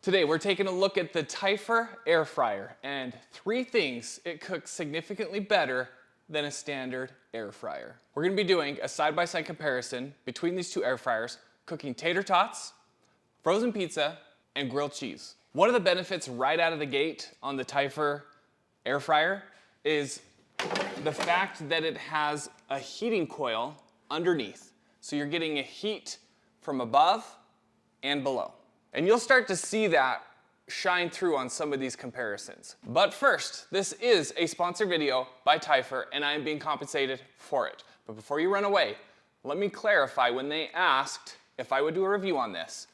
Today we're taking a look at the Typhur air fryer and 3 things it cooks significantly better than a standard air fryer. We're going to be doing a side-by-side comparison between these 2 air fryers, cooking tater tots, frozen pizza, and grilled cheese. One of the benefits right out of the gate on the Typhur air fryer is the fact that it has a heating coil underneath. So you're getting a heat from above and below. And you'll start to see that shine through on some of these comparisons. But first, this is a sponsored video by Typhur, and I am being compensated for it. But before you run away, let me clarify, when they asked if I would do a review on this,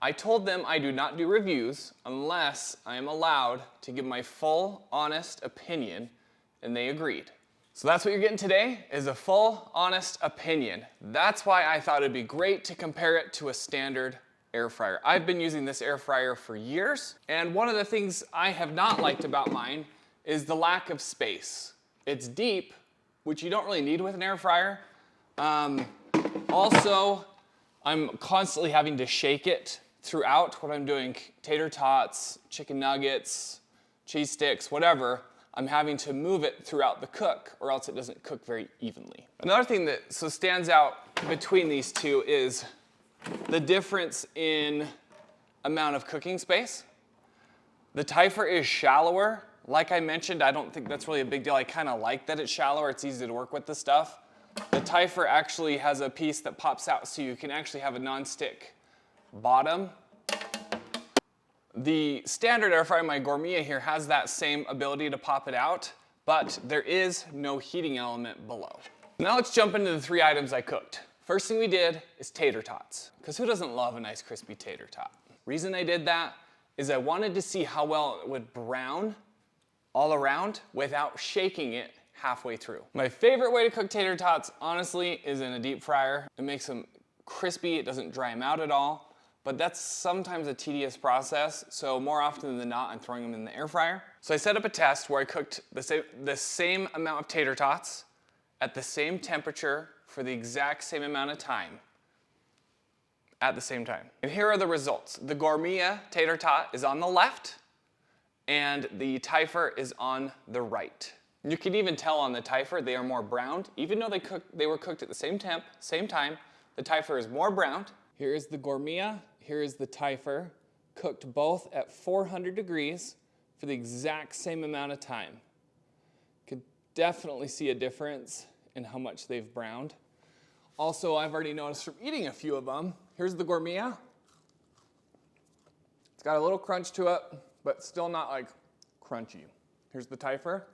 I told them I do not do reviews unless I am allowed to give my full, honest opinion, and they agreed. So that's what you're getting today, is a full, honest opinion. That's why I thought it'd be great to compare it to a standard air fryer. I've been using this air fryer for years, and one of the things I have not liked about mine is the lack of space. It's deep, which you don't really need with an air fryer. Also, I'm constantly having to shake it throughout when I'm doing tater tots, chicken nuggets, cheese sticks, whatever. I'm having to move it throughout the cook, or else it doesn't cook very evenly. Another thing that stands out between these two is the difference in amount of cooking space. The Typhur is shallower. Like I mentioned, I don't think that's really a big deal. I kind of like that it's shallower. It's easy to work with the stuff. The Typhur actually has a piece that pops out, so you can actually have a non-stick bottom. The standard air fryer, my Gourmia here, has that same ability to pop it out, but there is no heating element below. Now let's jump into the 3 items I cooked. First thing we did is tater tots, because who doesn't love a nice crispy tater tot? Reason I did that is I wanted to see how well it would brown all around without shaking it halfway through. My favorite way to cook tater tots, honestly, is in a deep fryer. It makes them crispy, it doesn't dry them out at all, but that's sometimes a tedious process, so more often than not, I'm throwing them in the air fryer. So I set up a test where I cooked the same amount of tater tots at the same temperature for the exact same amount of time at the same time. And here are the results. The Gourmia tater tot is on the left, and the Typhur is on the right. You can even tell on the Typhur they are more browned. Even though they were cooked at the same temp, same time, the Typhur is more browned. Here is the Gourmia, here is the Typhur, cooked both at 400 degrees for the exact same amount of time. Could definitely see a difference in how much they've browned. Also, I've already noticed from eating a few of them, here's the Gourmia. It's got a little crunch to it, but still not like crunchy. Here's the Typhur.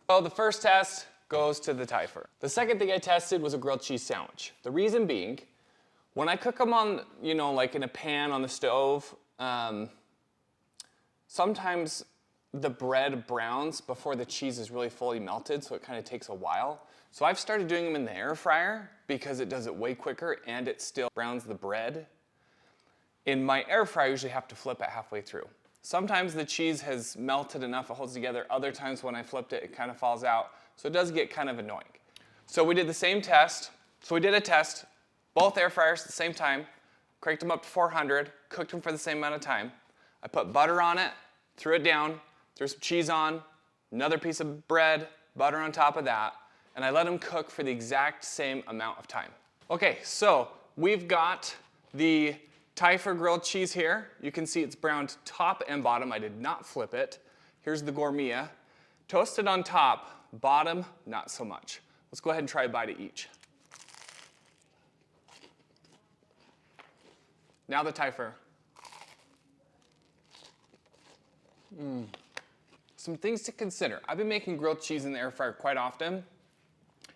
So the first test goes to the Typhur. The second thing I tested was a grilled cheese sandwich. The reason being, when I cook them on, like in a pan on the stove, sometimes the bread browns before the cheese is really fully melted, so it kind of takes a while. So I've started doing them in the air fryer because it does it way quicker and it still browns the bread. In my air fryer, I usually have to flip it halfway through. Sometimes the cheese has melted enough it holds together. Other times when I flipped it, it kind of falls out. So it does get kind of annoying. So we did the same test. So we did a test, both air fryers at the same time, cranked them up to 400, cooked them for the same amount of time. I put butter on it, threw it down, threw some cheese on, another piece of bread, butter on top of that, and I let them cook for the exact same amount of time. Okay, so we've got the Typhur grilled cheese here. You can see it's browned top and bottom. I did not flip it. Here's the Gourmia. Toasted on top, bottom, not so much. Let's go ahead and try a bite of each. Now the Typhur. Some things to consider. I've been making grilled cheese in the air fryer quite often,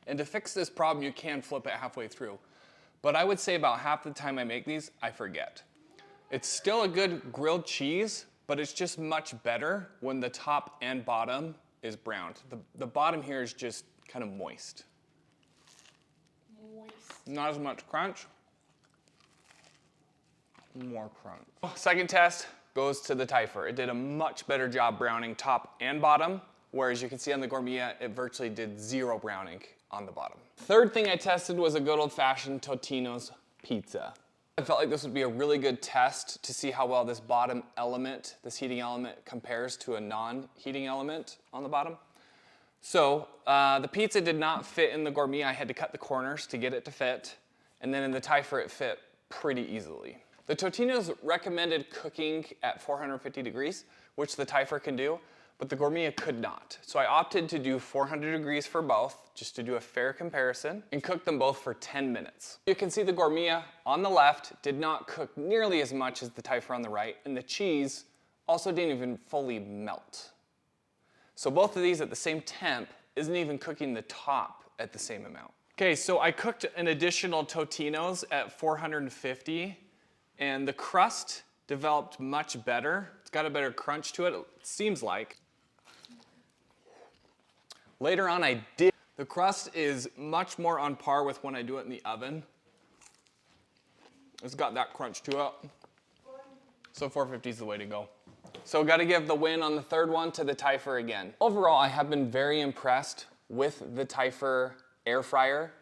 and to fix this problem, you can flip it halfway through. But I would say about half the time I make these, I forget. It's still a good grilled cheese, but it's just much better when the top and bottom is browned. The bottom here is just kind of moist. Not as much crunch. More crunch. Second test goes to the Typhur. It did a much better job browning top and bottom, whereas you can see on the Gourmia, it virtually did 0 browning on the bottom. Third thing I tested was a good old-fashioned Totinos pizza. I felt like this would be a really good test to see how well this bottom element, this heating element, compares to a non-heating element on the bottom. So the pizza did not fit in the Gourmia. I had to cut the corners to get it to fit. And then in the Typhur, it fit pretty easily. The Totinos recommended cooking at 450 degrees, which the Typhur can do, but the Gourmia could not. So I opted to do 400 degrees for both, just to do a fair comparison, and cook them both for 10 minutes. You can see the Gourmia on the left did not cook nearly as much as the Typhur on the right, and the cheese also didn't even fully melt. So both of these at the same temp isn't even cooking the top at the same amount. Okay, so I cooked an additional Totinos at 450, and the crust developed much better. It's got a better crunch to it, it seems like. Later on I did. The crust is much more on par with when I do it in the oven. It's got that crunch to it. So 450 is the way to go. So got to give the win on the third one to the Typhur again. Overall, I have been very impressed with the Typhur air fryer.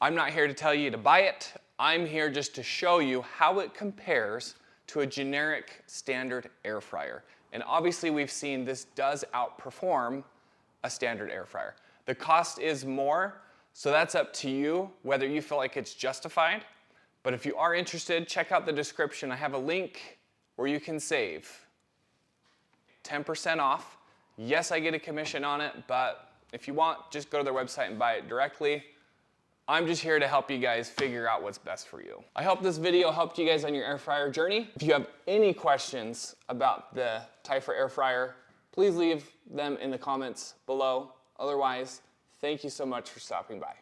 I'm not here to tell you to buy it. I'm here just to show you how it compares to a generic standard air fryer. And obviously we've seen this does outperform a standard air fryer. The cost is more, so that's up to you whether you feel like it's justified. But if you are interested, check out the description. I have a link where you can save 10% off. Yes, I get a commission on it, but if you want, just go to their website and buy it directly. I'm just here to help you guys figure out what's best for you. I hope this video helped you guys on your air fryer journey. If you have any questions about the Typhur air fryer, please leave them in the comments below. Otherwise, thank you so much for stopping by.